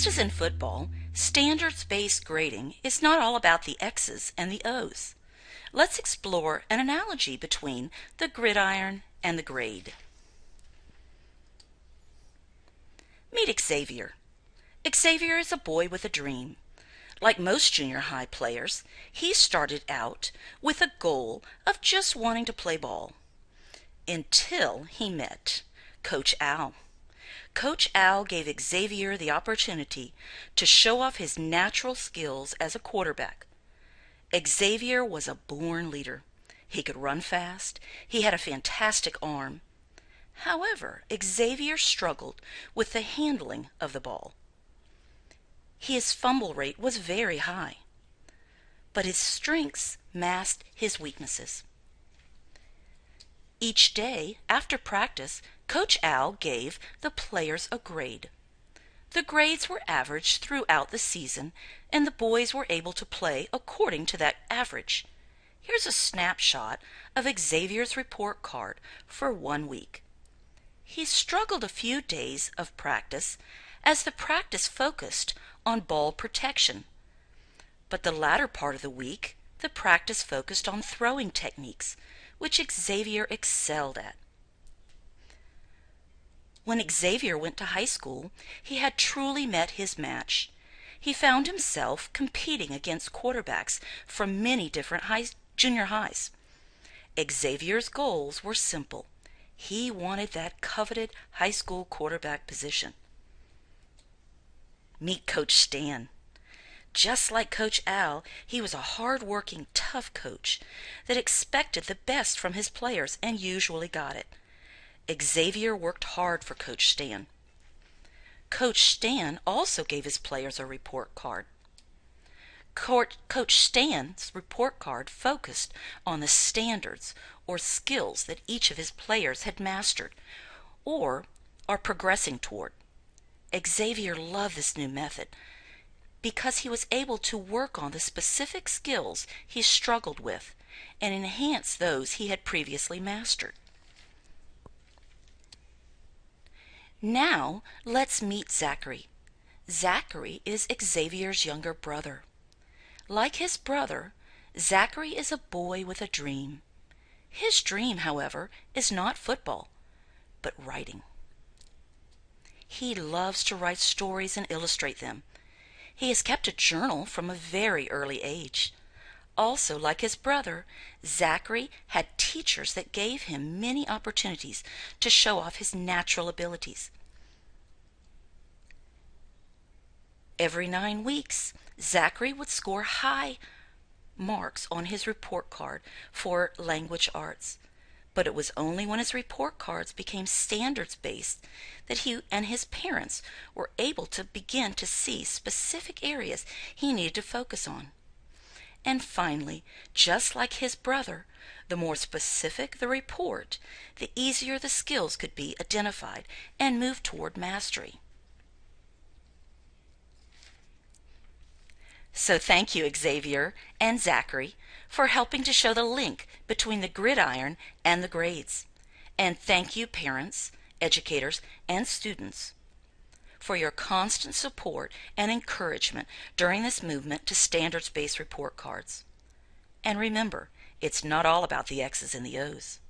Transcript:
Just as in football, standards-based grading is not all about the X's and the O's. Let's explore an analogy between the gridiron and the grade. Meet Xavier. Xavier is a boy with a dream. Like most junior high players, he started out with a goal of just wanting to play ball. Until he met Coach Al. Coach Al gave Xavier the opportunity to show off his natural skills as a quarterback. Xavier was a born leader. He could run fast. He had a fantastic arm. However, Xavier struggled with the handling of the ball. His fumble rate was very high, but his strengths masked his weaknesses. Each day after practice, Coach Al gave the players a grade. The grades were averaged throughout the season, and the boys were able to play according to that average. Here's a snapshot of Xavier's report card for 1 week. He struggled a few days of practice as the practice focused on ball protection. But the latter part of the week, the practice focused on throwing techniques, which Xavier excelled at. When Xavier went to high school, he had truly met his match. He found himself competing against quarterbacks from many different junior highs. Xavier's goals were simple. He wanted that coveted high school quarterback position. Meet Coach Stan. Just like Coach Al, he was a hard-working, tough coach that expected the best from his players and usually got it. Xavier worked hard for Coach Stan. Coach Stan also gave his players a report card. Coach Stan's report card focused on the standards or skills that each of his players had mastered or are progressing toward. Xavier loved this new method because he was able to work on the specific skills he struggled with and enhance those he had previously mastered. Now let's meet Zachary. Zachary is Xavier's younger brother. Like his brother, Zachary is a boy with a dream. His dream, however, is not football, but writing. He loves to write stories and illustrate them. He has kept a journal from a very early age. Also, like his brother, Zachary had teachers that gave him many opportunities to show off his natural abilities. Every 9 weeks, Zachary would score high marks on his report card for language arts. But it was only when his report cards became standards-based that he and his parents were able to begin to see specific areas he needed to focus on. And finally, just like his brother, the more specific the report, the easier the skills could be identified and moved toward mastery. So thank you, Xavier and Zachary, for helping to show the link between the gridiron and the grades. And thank you, parents, educators, and students, for your constant support and encouragement during this movement to standards-based report cards. And remember, it's not all about the X's and the O's.